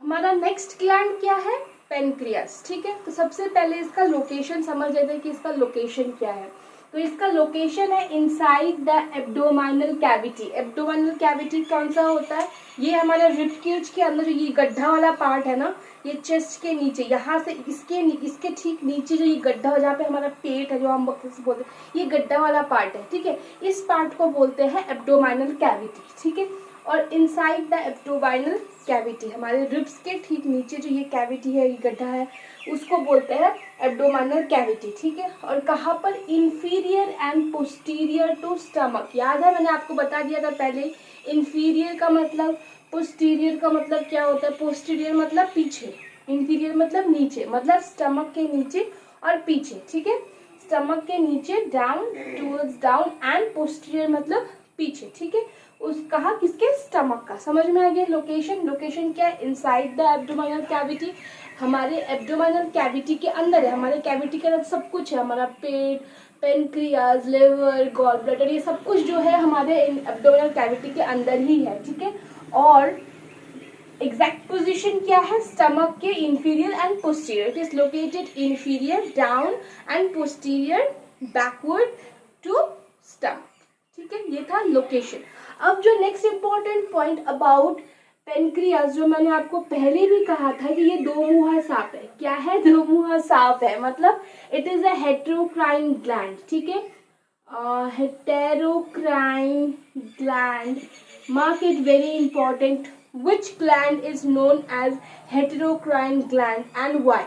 हमारा next gland क्या है? पेनक्रियास। ठीक है, तो सबसे पहले इसका लोकेशन समझ लेते हैं कि इसका लोकेशन क्या है। तो इसका लोकेशन है inside the abdominal cavity. Abdominal cavity कौन सा होता है? ये हमारा रिब केज के अंदर ये गड्ढा वाला पार्ट है ना, ये चेस्ट के नीचे, यहाँ से इसके ठीक नीचे जो ये गड्ढा जहाँ पे हमारा पेट है, जो हम बोलते हैं, ये गड्ढा वाला पार्ट है। ठीक है, इस पार्ट को बोलते हैं एब्डोमिनल कैविटी। ठीक है, और इनसाइड द एब्डोमिनल कैविटी, हमारे रिब्स के ठीक नीचे जो ये कैविटी है, ये गड्ढा है, उसको बोलते हैं एब्डोमिनल कैविटी। ठीक है, और कहाँ पर? Inferior and posterior to stomach. याद है, मैंने आपको बता दिया था पहले, इंफीरियर का मतलब, पोस्टीरियर का मतलब क्या होता है? पोस्टीरियर मतलब पीछे, इंफीरियर मतलब नीचे, मतलब स्टमक के नीचे और पीछे। ठीक है, स्टमक के नीचे, down, towards down, and posterior मतलब पीछे। ठीक है, उस कहा किसके? स्टमक का। समझ में आ गया लोकेशन? लोकेशन क्या है? इनसाइड द एब्डोमिनल कैविटी, हमारे एब्डोमिनल कैविटी के अंदर है। हमारे कैविटी के अंदर सब कुछ है, हमारा पेट, पेनक्रियाज, लिवर, गॉल ब्लैडर, ये सब कुछ जो है हमारे एब्डोमिनल कैविटी के अंदर ही है। ठीक है, और एग्जैक्ट पोजीशन क्या है? स्टमक के inferior and posterior. It is located inferior, down, and posterior backward to stomach. ठीक है, ये था लोकेशन। अब जो next important point about pancreas, जो मैंने आपको पहले भी कहा था कि ये दो मुंहा सांप है। क्या है? दो मुंहा सांप है, मतलब इट इज अ हेटेरोक्राइन ग्लैंड। ठीक है, हेटेरोक्राइन gland, mark it very important. Which gland is known as heterocrine gland and why?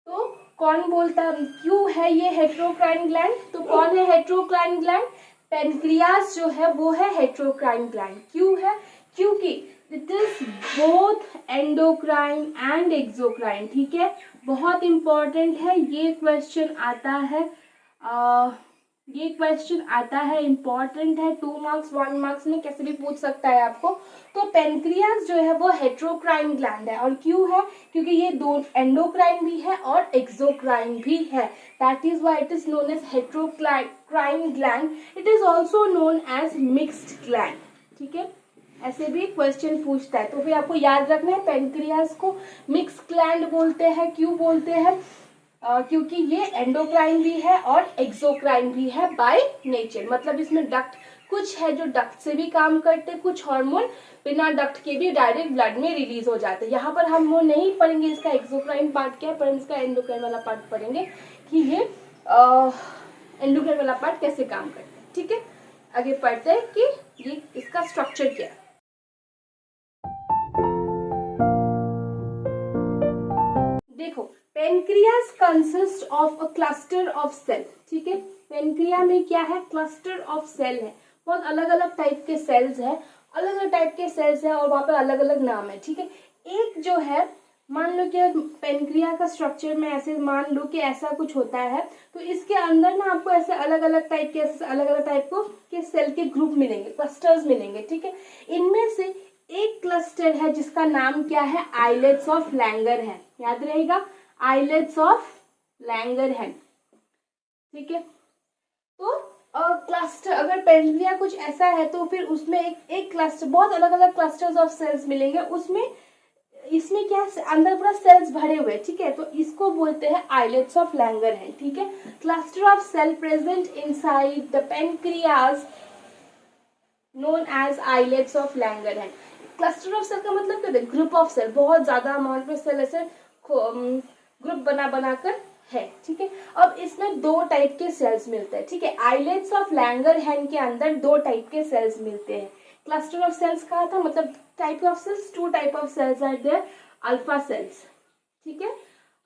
तो कौन बोलता है क्यों है ये हेटेरोक्राइन ग्लैंड? तो कौन है हेटेरोक्राइन ग्लैंड? पेनक्रियास जो है वो है हेटेरोक्राइन ग्लैंड। क्यों है? क्योंकि it is both endocrine and exocrine. ठीक है, बहुत इंपॉर्टेंट है ये क्वेश्चन आता है, ये क्वेश्चन आता है, इंपॉर्टेंट है, 2 मार्क्स 1 मार्क्स में कैसे भी पूछ सकता है आपको। तो पेनक्रियास जो है वो हेटेरोक्राइन ग्लैंड है, और क्यों है? क्योंकि ये दो एंडोक्राइन भी है और एक्सोक्राइन भी है। That is why it is known as heterocrine gland. It is also known as mixed gland. ठीक है, ऐसे भी क्वेश्चन पूछता है, तो फिर आपको याद रखना है पेनक्रियास को मिक्स ग्लैंड बोलते हैं। क्यों बोलते हैं? क्योंकि ये एंडोक्राइन भी है और एक्सोक्राइन भी है बाय नेचर। मतलब इसमें डक्ट कुछ है जो डक्ट से भी काम करते, कुछ हार्मोन बिना डक्ट के भी डायरेक्ट ब्लड में रिलीज हो जाते हैं। यहाँ पर हम वो नहीं पढ़ेंगे इसका एक्सोक्राइन पार्ट क्या है, पर इसका एंडोक्राइन वाला पार्ट पढ़ेंगे कि ये एंडोक्राइन वाला पार्ट कैसे काम करता है। ठीक है, आगे पढ़ते हैं कि ये इसका स्ट्रक्चर क्या है। देखो, pancreas consist of a cluster of cell. ठीक है, पेनक्रिया में क्या है? क्लस्टर ऑफ सेल है, बहुत अलग अलग टाइप के सेल्स है, अलग अलग टाइप के सेल्स है, और वहां पर अलग अलग नाम है। ठीक है, एक जो है, मान लो कि पेनक्रिया का स्ट्रक्चर में ऐसे मान लो कि ऐसा कुछ होता है, तो इसके अंदर ना आपको ऐसे अलग अलग टाइप के, अलग अलग टाइप को के सेल के ग्रुप मिलेंगे, क्लस्टर्स मिलेंगे। ठीक है, इनमें से एक क्लस्टर है जिसका नाम क्या है? आइलेट्स ऑफ लैंगर है। याद रहेगा, आइलेट्स ऑफ लैंगर है। ठीक है, तो क्लस्टर, अगर पेनक्रिया कुछ ऐसा है तो फिर उसमें एक क्लस्टर, बहुत अलग अलग क्लस्टर्स ऑफ सेल्स मिलेंगे उसमें। इसमें क्या है? अंदर पूरा सेल्स भरे हुए। ठीक है, तो इसको बोलते हैं आइलेट्स ऑफ लैंगर है। ठीक है, cluster of cell present inside the pancreas known as islets of Langer है। क्लस्टर ऑफ सेल का मतलब क्या है? ग्रुप ऑफ सेल, बहुत ज्यादा अमाउंट में सेल ऐसे ग्रुप बना बनाकर है। ठीक है, अब इसमें दो टाइप के सेल्स मिलते हैं। ठीक है, आइलेट्स ऑफ लैंगरहैंस के अंदर दो टाइप के सेल्स मिलते हैं। क्लस्टर ऑफ सेल्स कहा था, मतलब type of cells, 2 type of cells are there, alpha cells. ठीक है,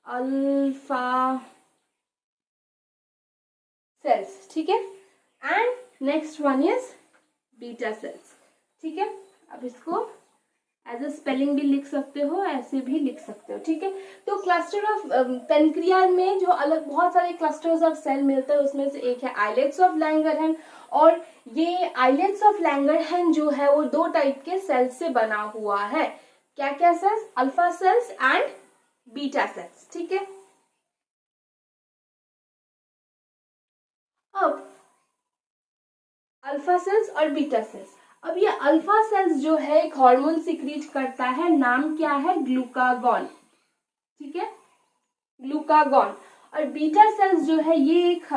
अल्फा सेल्स। ठीक है, and next one is beta cells. ठीक है, अब इसको एज ए स्पेलिंग भी लिख सकते हो, ऐसे भी लिख सकते हो। ठीक है, तो क्लस्टर ऑफ पेनक्रिया में जो अलग बहुत सारे क्लस्टर्स ऑफ सेल मिलते हैं, उसमें से एक है आइलेट्स ऑफ लैंगरहैंस, और ये आइलेट्स ऑफ लैंगरहैंस जो है वो 2 टाइप के सेल्स से बना हुआ है। क्या क्या cells? Alpha cells and beta cells. ठीक है, अब अल्फा सेल्स और बीटा सेल्स, अब ये अल्फा सेल्स जो है एक हार्मोन सिक्रीट करता है, नाम क्या है, ग्लूकागॉन, ठीक है, ग्लूकागॉन। और बीटा सेल्स जो है ये एक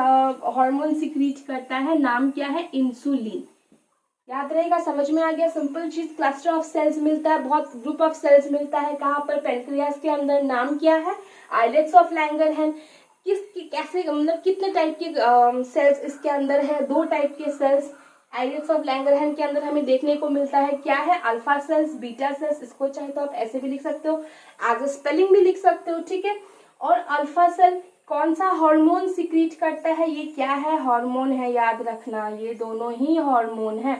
हार्मोन सिक्रीट करता है, नाम क्या है, इंसुलिन। याद रहेगा, समझ में आ गया, सिंपल चीज। क्लस्टर ऑफ सेल्स मिलता है, बहुत ग्रुप ऑफ सेल्स मिलता है, कहाँ पर, पेनक्रियास के अंदर। नाम क्या है, आइलेट्स ऑफ लैंगरहैंस। कैसे, मतलब कितने टाइप के सेल्स इसके अंदर है, 2 टाइप के सेल्स आइलेट्स ऑफ लैंगरहैंस के अंदर हमें देखने को मिलता है। क्या है, अल्फा सेल्स, बीटा सेल्स। इसको चाहे तो आप ऐसे भी लिख सकते हो, एज अ स्पेलिंग भी लिख सकते हो, ठीक है। और अल्फा सेल कौन सा हार्मोन सिक्रीट करता है, ये क्या है, हार्मोन है, याद रखना, ये दोनों ही हार्मोन है।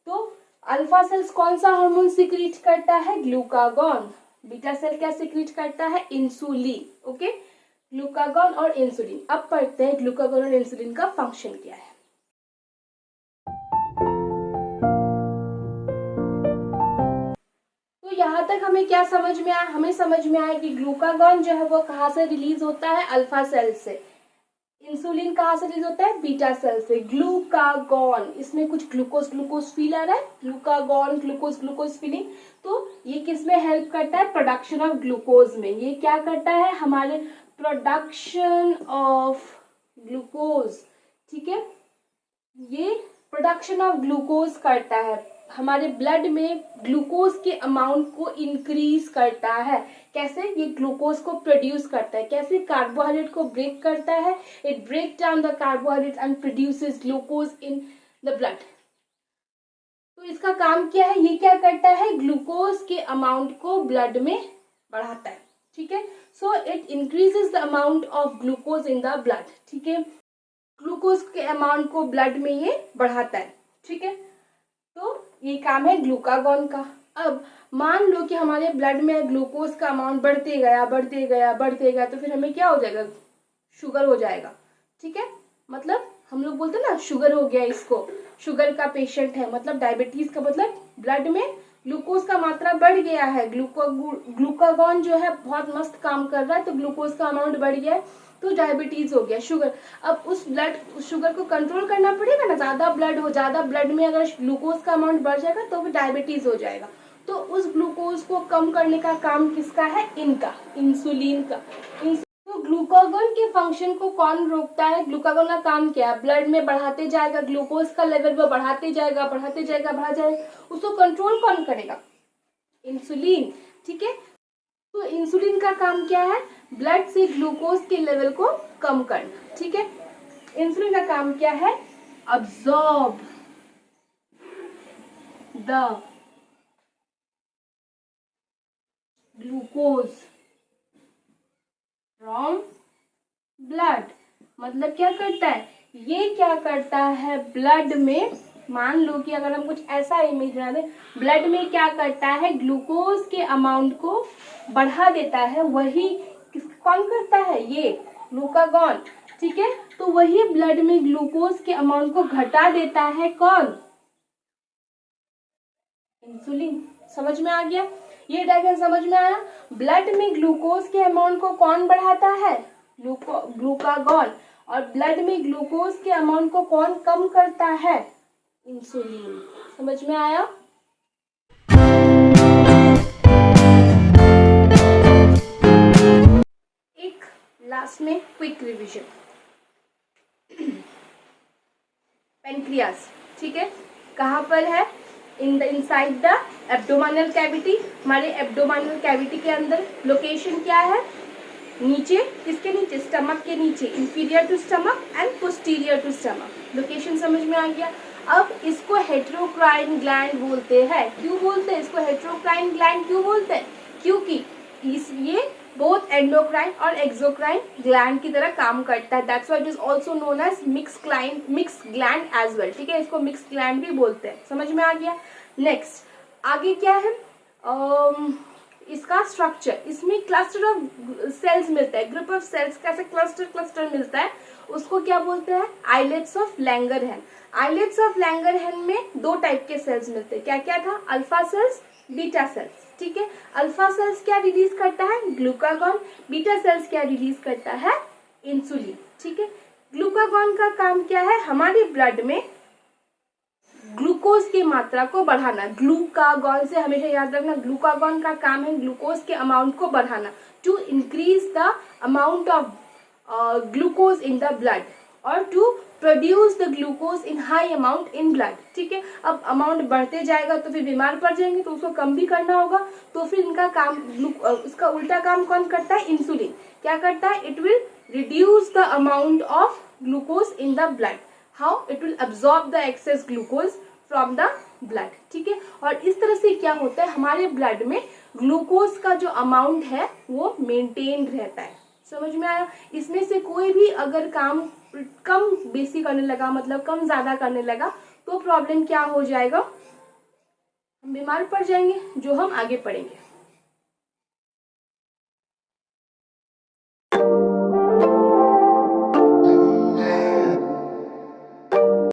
तो अल्फा सेल्स कौन सा हार्मोन सिक्रीट करता है, ग्लूकागॉन। बीटा सेल क्या सिक्रीट करता है, इंसुलिन। ओके, ग्लूकागॉन और इंसुलिन। अब पढ़ते हैं ग्लूकागॉन और इंसुलिन का फंक्शन क्या है। तो यहाँ तक हमें क्या समझ में आया, हमें समझ में आया कि ग्लूकागॉन जो है वो कहाँ से रिलीज होता है, अल्फा सेल से। इंसुलिन कहाँ से रिलीज होता है, बीटा सेल से। ग्लूकागॉन, इसमें कुछ ग्लूकोज ग्लूकोज फील आ रहा है, ग्लूकागॉन ग्लूकोज ग्लूकोज फीलिंग। तो ये किस में हेल्प करता है, प्रोडक्शन ऑफ ग्लूकोज में। ये क्या करता है, हमारे प्रोडक्शन ऑफ ग्लूकोज, ठीक है, ये प्रोडक्शन ऑफ ग्लूकोज करता है, हमारे ब्लड में ग्लूकोज के अमाउंट को इंक्रीज करता है। कैसे, ये ग्लूकोज को प्रोड्यूस करता है, कैसे, कार्बोहाइड्रेट को ब्रेक करता है, it break down the carbohydrate and produces glucose in the blood. तो इसका काम क्या है, ये क्या करता है, ग्लूकोज के अमाउंट को ब्लड में बढ़ाता है, ठीक है। So it increases the amount of glucose in the blood, ठीक है, ग्लूकोज के अमाउंट को ब्लड में ये बढ़ाता है, ठीक है। तो ये काम है ग्लूकागॉन का। अब मान लो कि हमारे ब्लड में ग्लूकोज का अमाउंट बढ़ते गया बढ़ते गया बढ़ते गया, तो फिर हमें क्या हो जाएगा, शुगर हो जाएगा, ठीक है। मतलब हम लोग बोलते हैं ना, शुगर हो गया, इसको शुगर का पेशेंट है, मतलब डायबिटीज का, मतलब ब्लड में ग्लूकोज का मात्रा बढ़ गया है, ग्लूकागॉन जो है बहुत मस्त काम कर रहा है, तो ग्लूकोज का अमाउंट बढ़ गया है, तो डायबिटीज हो गया, शुगर। अब उस शुगर को कंट्रोल करना पड़ेगा ना, ज्यादा ब्लड में अगर ग्लूकोज का अमाउंट बढ़ जाएगा तो फिर डायबिटीज हो जाएगा। तो उस ग्लूकोज को कम करने का काम किसका है, इनका, इंसुलिन का। तो ग्लूकागॉन के फंक्शन को कौन रोकता है, ग्लूकागॉन का काम क्या है, ब्लड में बढ़ाते जाएगा, ग्लूकोज का लेवल वो बढ़ाते जाएगा बढ़ा जाएगा, उसको कंट्रोल कौन करेगा, इंसुलिन, ठीक है। तो इंसुलिन का काम क्या है, ब्लड से ग्लूकोज के लेवल को कम करना, ठीक है। इंसुलिन का काम क्या है, absorb the glucose from blood. मतलब क्या करता है, ये क्या करता है, ब्लड में, मान लो कि अगर हम कुछ ऐसा इमेज बना दें, ब्लड में क्या करता है, ग्लूकोज के अमाउंट को बढ़ा देता है, वही कौन करता है, ये ग्लूकागॉन, ठीक है। तो वही ब्लड में ग्लूकोज के अमाउंट को घटा देता है, कौन, इंसुलिन। समझ में आ गया, ये डायग्राम समझ में आया। ब्लड में ग्लूकोज के अमाउंट को कौन बढ़ाता है, ग्लूकागॉन, और ब्लड में ग्लूकोज के अमाउंट को कौन कम करता है, इंसुलिन। समझ में आया। एक लास्ट में क्विक रिवीजन, पेनक्रियास, ठीक है, कहाँ पर है, इनसाइड द एब्डोमिनल कैविटी। हमारे एब्डोमिनल कैविटी के अंदर लोकेशन क्या है, नीचे, किसके नीचे, स्टमक के नीचे, inferior to stomach and posterior to stomach. Location समझ में आ गया। अब इसको हेटेरोक्राइन ग्लैंड बोलते हैं। क्यों बोलते हैं इसको हेटेरोक्राइन ग्लैंड, क्यों बोलते हैं, क्योंकि ये बोथ एंडोक्राइन और एक्सोक्राइन ग्लैंड की तरह काम करता है। That's why it is also known as mix gland as well, ठीक है, इसको मिक्स ग्लैंड भी बोलते हैं। समझ में आ गया। नेक्स्ट आगे क्या है, इसका स्ट्रक्चर, इसमें क्लस्टर ऑफ सेल्स मिलता है, ग्रुप ऑफ सेल्स, कैसे क्लस्टर मिलता है, उसको क्या बोलते हैं, islets of Langerhans. Islets of Langerhans में 2 टाइप के सेल्स मिलते हैं, क्या क्या था, अल्फा सेल्स, बीटा सेल्स, ठीक है। अल्फा सेल्स क्या रिलीज करता है, ग्लूकागॉन, बीटा सेल्स क्या रिलीज करता है, इंसुलिन, ठीक है। ग्लूकागॉन का काम क्या है, हमारे ब्लड में ग्लूकोज की मात्रा को बढ़ाना। ग्लूकागॉन से हमेशा याद रखना, ग्लूकागॉन का काम है ग्लूकोज के अमाउंट को बढ़ाना, to increase the amount of glucose in the blood और to produce the glucose in high amount in blood. ठीक है, अब अमाउंट बढ़ते जाएगा तो फिर बीमार पड़ जाएंगे, तो उसको कम भी करना होगा। तो फिर इनका काम, उसका उल्टा काम कौन करता है, इंसुलिन क्या करता है, it will reduce the amount of glucose in the blood. How, it will absorb the access glucose from the blood. ठीक है, और इस तरह से क्या होता है, हमारे ब्लड में ग्लूकोज का जो अमाउंट है वो मेंटेन रहता है। समझ में आया। इसमें से कोई भी अगर काम कम बेसी करने लगा, मतलब कम ज्यादा करने लगा, तो प्रॉब्लम क्या हो जाएगा, हम बीमार पड़ जाएंगे, जो हम आगे पढ़ेंगे।